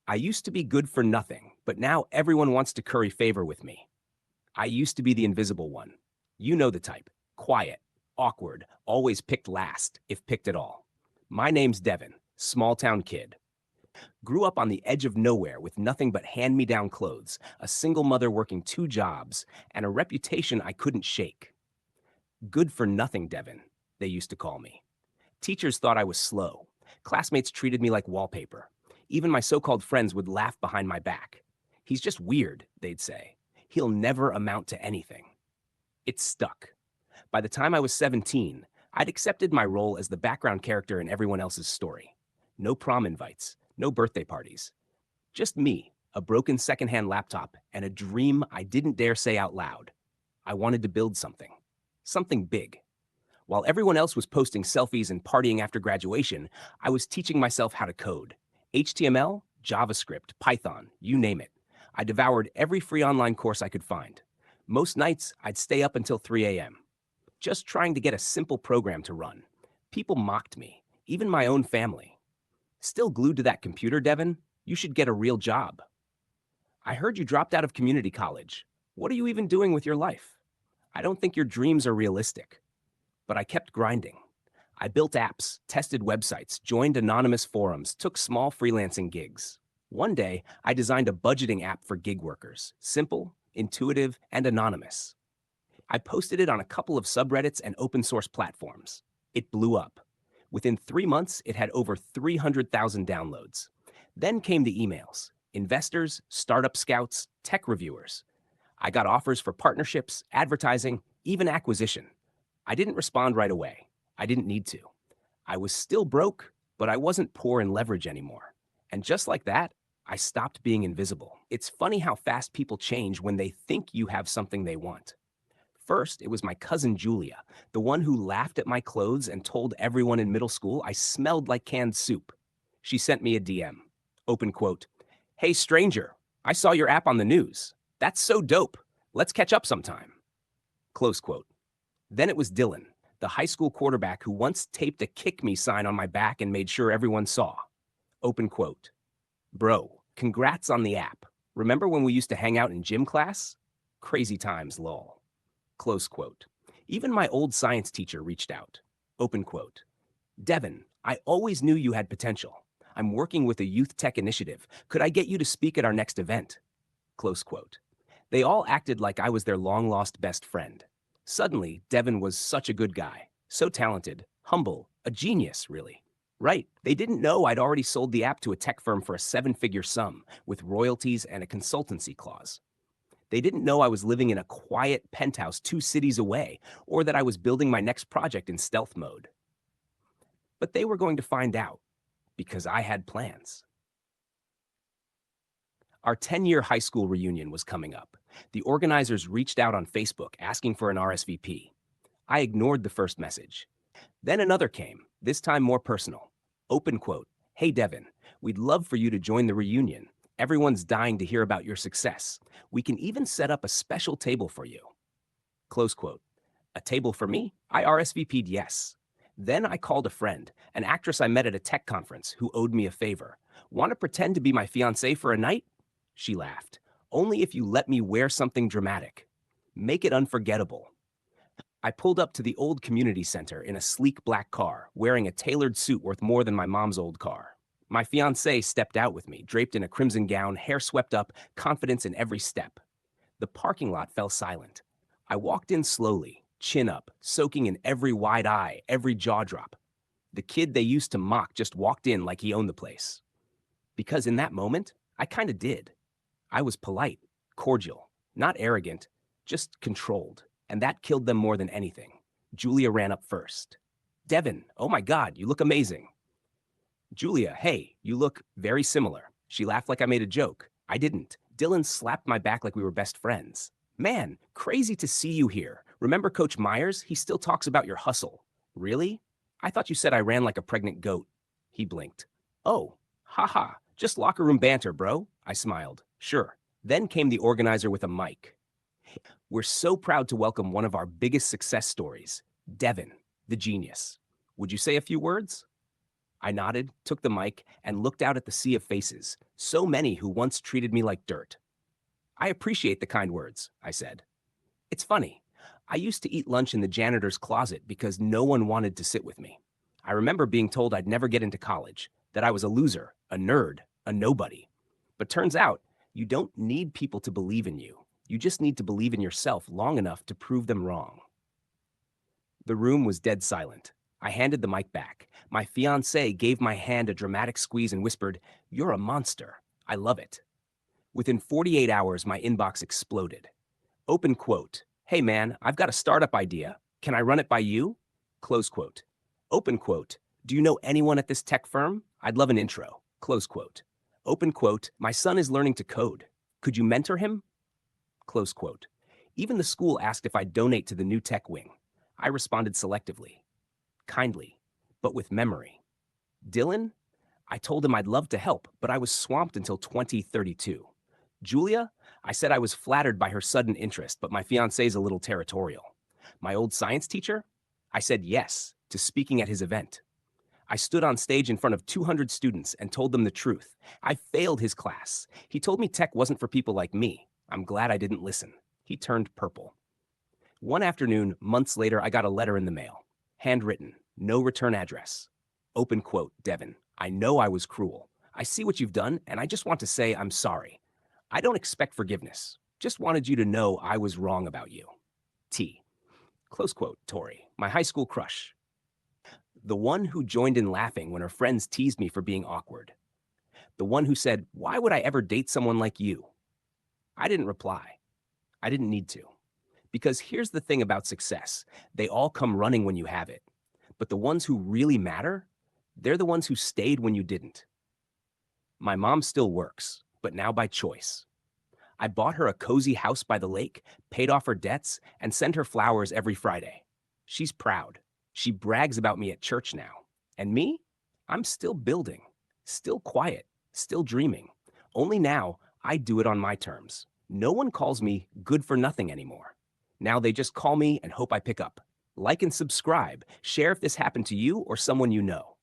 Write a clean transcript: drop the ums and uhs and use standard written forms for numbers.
I used to be good for nothing, but now everyone wants to curry favor with me. I used to be the invisible one. You know the type. Quiet, awkward, always picked last, if picked at all. My name's Devin, small town kid. Grew up on the edge of nowhere with nothing but hand me down clothes, a single mother working two jobs, and a reputation I couldn't shake. Good for nothing, Devin, they used to call me. Teachers thought I was slow. Classmates treated me like wallpaper. Even my so called friends would laugh behind my back. He's just weird, they'd say. He'll never amount to anything. It stuck. By the time I was 17, I'd accepted my role as the background character in everyone else's story. No prom invites, no birthday parties. Just me, a broken secondhand laptop, and a dream I didn't dare say out loud. I wanted to build something. Something big. While everyone else was posting selfies and partying after graduation, I was teaching myself how to code. HTML, JavaScript, Python, you name it. I devoured every free online course I could find. Most nights, I'd stay up until 3 a.m., just trying to get a simple program to run. People mocked me, even my own family. Still glued to that computer, Devin? You should get a real job. I heard you dropped out of community college. What are you even doing with your life? I don't think your dreams are realistic. But I kept grinding. I built apps, tested websites, joined anonymous forums, took small freelancing gigs. One day, I designed a budgeting app for gig workers, simple, intuitive, and anonymous. I posted it on a couple of subreddits and open source platforms. It blew up. Within 3 months, it had over 300,000 downloads. Then came the emails: investors, startup scouts, tech reviewers. I got offers for partnerships, advertising, even acquisition. I didn't respond right away. I didn't need to. I was still broke, but I wasn't poor in leverage anymore. And just like that, I stopped being invisible. It's funny how fast people change when they think you have something they want. First, it was my cousin Julia, the one who laughed at my clothes and told everyone in middle school I smelled like canned soup. She sent me a DM. Open quote. Hey, stranger, I saw your app on the news. That's so dope. Let's catch up sometime. Close quote. Then it was Dylan, the high school quarterback who once taped a kick me sign on my back and made sure everyone saw. Open quote. Bro, congrats on the app. Remember when we used to hang out in gym class? Crazy times, lol. Close quote. Even my old science teacher reached out. Open quote. Devin, I always knew you had potential. I'm working with a youth tech initiative. Could I get you to speak at our next event? Close quote. They all acted like I was their long-lost best friend. Suddenly, Devin was such a good guy, so talented, humble, a genius, really. Right, they didn't know I'd already sold the app to a tech firm for a seven-figure sum, with royalties and a consultancy clause. They didn't know I was living in a quiet penthouse 2 cities away, or that I was building my next project in stealth mode. But they were going to find out, because I had plans. Our 10-year high school reunion was coming up. The organizers reached out on Facebook asking for an RSVP. I ignored the first message. Then another came, this time more personal. Open quote. Hey Devin, we'd love for you to join the reunion. Everyone's dying to hear about your success. We can even set up a special table for you. Close quote. A table for me? I RSVP'd yes. Then I called a friend, an actress I met at a tech conference who owed me a favor. Want to pretend to be my fiancée for a night? She laughed. Only if you let me wear something dramatic. Make it unforgettable. I pulled up to the old community center in a sleek black car, wearing a tailored suit worth more than my mom's old car. My fiancée stepped out with me, draped in a crimson gown, hair swept up, confidence in every step. The parking lot fell silent. I walked in slowly, chin up, soaking in every wide eye, every jaw drop. The kid they used to mock just walked in like he owned the place. Because in that moment, I kind of did. I was polite, cordial, not arrogant, just controlled. And that killed them more than anything. Julia ran up first. Devin, oh my God, you look amazing. Julia, hey, you look very similar. She laughed like I made a joke. I didn't. Dylan slapped my back like we were best friends. Man, crazy to see you here. Remember Coach Myers? He still talks about your hustle. Really? I thought you said I ran like a pregnant goat. He blinked. Oh, haha, just locker room banter, bro. I smiled. Sure. Then came the organizer with a mic. We're so proud to welcome one of our biggest success stories, Devin, the genius. Would you say a few words? I nodded, took the mic, and looked out at the sea of faces, so many who once treated me like dirt. I appreciate the kind words, I said. It's funny. I used to eat lunch in the janitor's closet because no one wanted to sit with me. I remember being told I'd never get into college, that I was a loser, a nerd, a nobody. But turns out, you don't need people to believe in you. You just need to believe in yourself long enough to prove them wrong. The room was dead silent. I handed the mic back. My fiancée gave my hand a dramatic squeeze and whispered, "You're a monster. I love it." Within 48 hours, my inbox exploded. Open quote. "Hey man, I've got a startup idea. Can I run it by you?" Close quote. Open quote. "Do you know anyone at this tech firm? I'd love an intro." Close quote. Open quote. "My son is learning to code. Could you mentor him?" Close quote. Even the school asked if I'd donate to the new tech wing. I responded selectively, kindly, but with memory. Dylan? I told him I'd love to help, but I was swamped until 2032. Julia? I said I was flattered by her sudden interest, but my fiance's a little territorial. My old science teacher? I said yes to speaking at his event. I stood on stage in front of 200 students and told them the truth. I failed his class. He told me tech wasn't for people like me. I'm glad I didn't listen. He turned purple. One afternoon, months later, I got a letter in the mail. Handwritten, no return address. Open quote, Devin, I know I was cruel. I see what you've done, and I just want to say I'm sorry. I don't expect forgiveness. Just wanted you to know I was wrong about you. T. Close quote, Tori, my high school crush. The one who joined in laughing when her friends teased me for being awkward. The one who said, "Why would I ever date someone like you?" I didn't reply. I didn't need to. Because here's the thing about success. They all come running when you have it. But the ones who really matter, they're the ones who stayed when you didn't. My mom still works, but now by choice. I bought her a cozy house by the lake, paid off her debts, and sent her flowers every Friday. She's proud. She brags about me at church now. And me? I'm still building, still quiet, still dreaming. Only now, I do it on my terms. No one calls me good for nothing anymore. Now they just call me and hope I pick up. Like and subscribe. Share if this happened to you or someone you know.